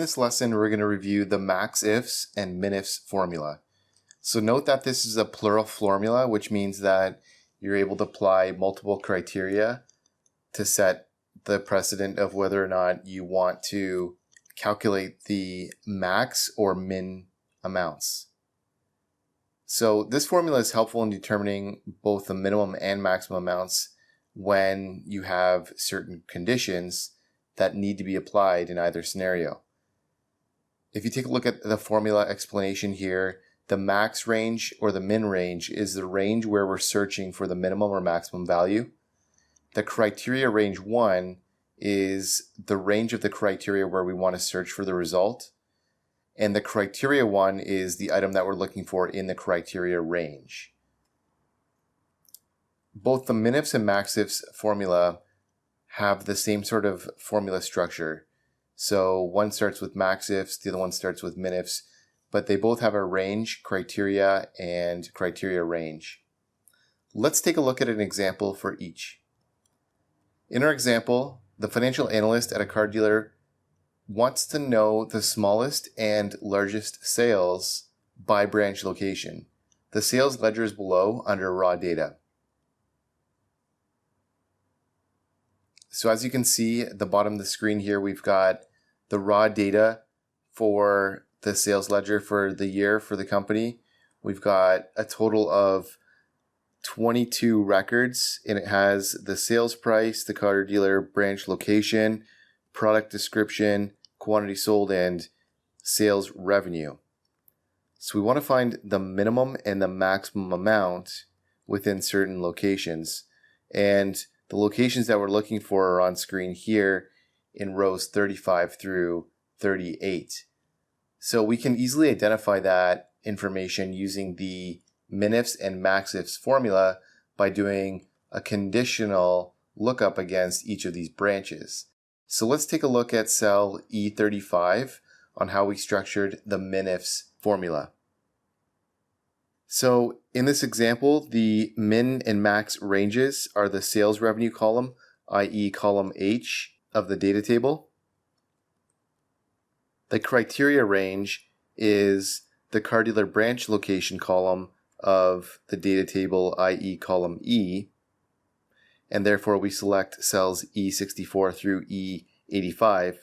this lesson, we're going to review the Maxifs and Minifs formula. So note that this is a plural formula, which means that you're able to apply multiple criteria to set the precedent of whether or not you want to calculate the max or min amounts. So this formula is helpful in determining both the minimum and maximum amounts when you have certain conditions that need to be applied in either scenario. If you take a look at the formula explanation here, the max range or the min range is the range where we're searching for the minimum or maximum value. The criteria range 1 is the range of the criteria where we want to search for the result. And the criteria 1 is the item that we're looking for in the criteria range. Both the Minifs and Maxifs formula have the same sort of formula structure. So one starts with Maxifs, the other one starts with Minifs, but they both have a range, criteria, and criteria range. Let's take a look at an example for each. In our example, the financial analyst at a car dealer wants to know the smallest and largest sales by branch location. The sales ledger is below under raw data. So as you can see at the bottom of the screen here, we've got the raw data for the sales ledger for the year for the company. We've got a total of 22 records, and it has the sales price, the car dealer branch location, product description, quantity sold, and sales revenue. So we want to find the minimum and the maximum amount within certain locations. And the locations that we're looking for are on screen here in rows 35 through 38. So we can easily identify that information using the Minifs and Maxifs formula by doing a conditional lookup against each of these branches. So let's take a look at cell E35 on how we structured the Minifs formula. So in this example, the min and max ranges are the sales revenue column, i.e. column H of the data table. The criteria range is the car dealer branch location column of the data table, i.e. column E, and therefore we select cells E64 through E85.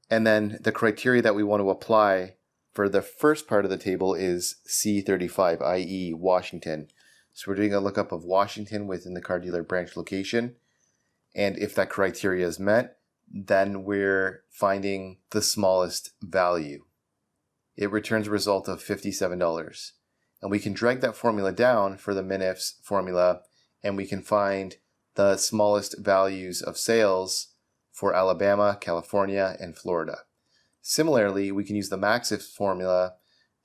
And then the criteria that we want to apply for the first part of the table is C35, i.e. Washington. So we're doing a lookup of Washington within the car dealer branch location. And if that criteria is met, then we're finding the smallest value. It returns a result of $57. And we can drag that formula down for the Minifs formula, and we can find the smallest values of sales for Alabama, California, and Florida. Similarly, we can use the Maxifs formula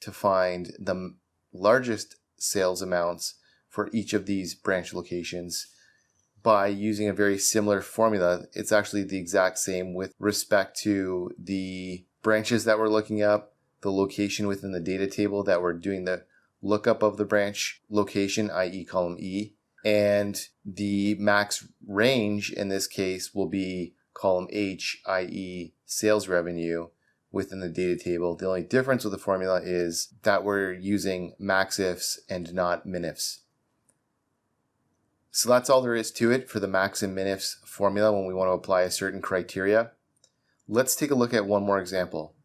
to find the largest sales amounts for each of these branch locations by using a very similar formula. It's actually the exact same with respect to the branches that we're looking up, the location within the data table that we're doing the lookup of the branch location, i.e. column E, and the max range in this case will be column H, i.e. sales revenue within the data table. The only difference with the formula is that we're using Maxifs and not Minifs. So that's all there is to it for the Max and Minifs formula when we want to apply a certain criteria. Let's take a look at one more example.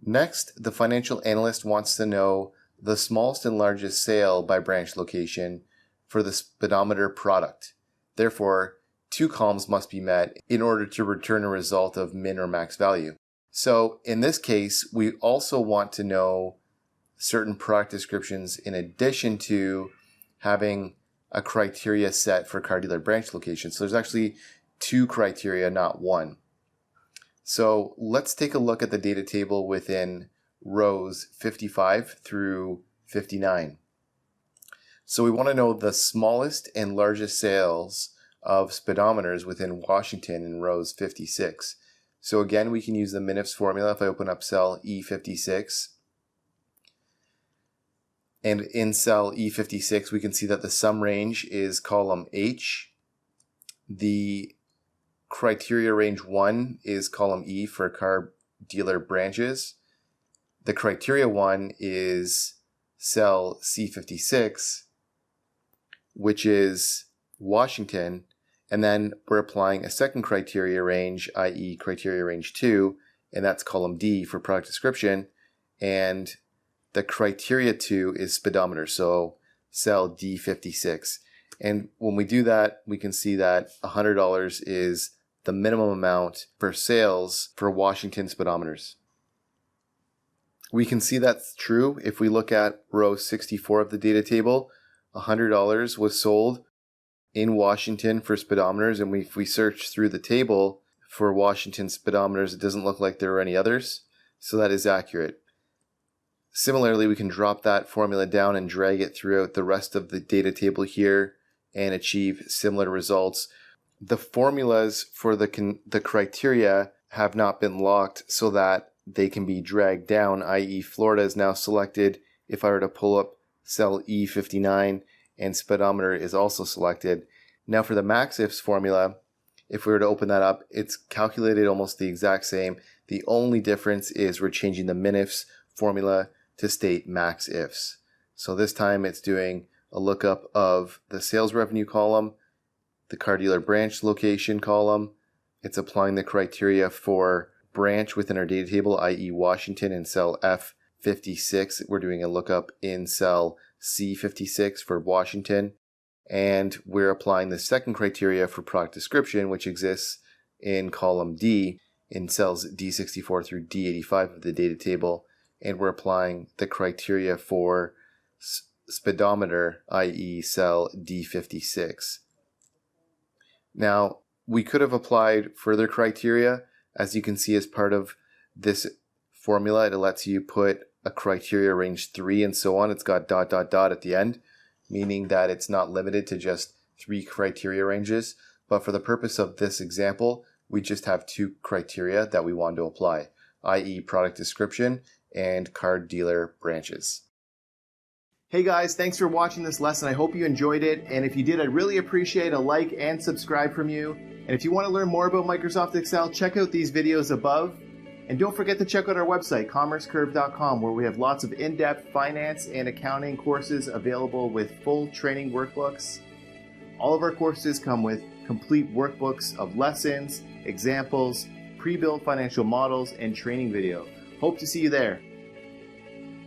Next, the financial analyst wants to know the smallest and largest sale by branch location for the speedometer product. Therefore, two columns must be met in order to return a result of min or max value. So in this case, we also want to know certain product descriptions in addition to having a criteria set for car dealer branch location. So there's actually two criteria, not one. So let's take a look at the data table within rows 55 through 59. So we want to know the smallest and largest sales of speedometers within Washington in rows 56. So again, we can use the Minifs formula. If I open up cell E56, and in cell E56, we can see that the sum range is column H. The criteria range 1 is column E for car dealer branches. The criteria one is cell C56, which is Washington, and then we're applying a second criteria range, i.e. criteria range 2, and that's column D for product description, and the criteria 2 is speedometer, so cell D56. And when we do that, we can see that $100 is the minimum amount for sales for Washington speedometers. We can see that's true if we look at row 64 of the data table. $100 was sold in Washington for speedometers, and if we search through the table for Washington speedometers, it doesn't look like there are any others, so that is accurate. Similarly, we can drop that formula down and drag it throughout the rest of the data table here and achieve similar results. The formulas for the criteria have not been locked so that they can be dragged down, i.e. Florida is now selected. If I were to pull up cell E59 and speedometer is also selected. Now for the Maxifs formula, if we were to open that up, it's calculated almost the exact same. The only difference is we're changing the Minifs formula to state Maxifs. So this time it's doing a lookup of the sales revenue column, the car dealer branch location column. It's applying the criteria for branch within our data table, i.e. Washington in cell F56. We're doing a lookup in cell C56 for Washington. And we're applying the second criteria for product description, which exists in column D in cells D64 through D85 of the data table. And we're applying the criteria for speedometer, i.e. cell D56. Now, we could have applied further criteria. As you can see, as part of this formula, it lets you put a criteria range 3 and so on. It's got ... at the end, meaning that it's not limited to just 3 criteria ranges. But for the purpose of this example, we just have 2 criteria that we want to apply, i.e. product description and car dealer branches. Hey guys, thanks for watching this lesson. I hope you enjoyed it. And if you did, I'd really appreciate a like and subscribe from you. And if you want to learn more about Microsoft Excel, check out these videos above. And don't forget to check out our website, commercecurve.com, where we have lots of in-depth finance and accounting courses available with full training workbooks. All of our courses come with complete workbooks of lessons, examples, pre-built financial models, and training video. Hope to see you there.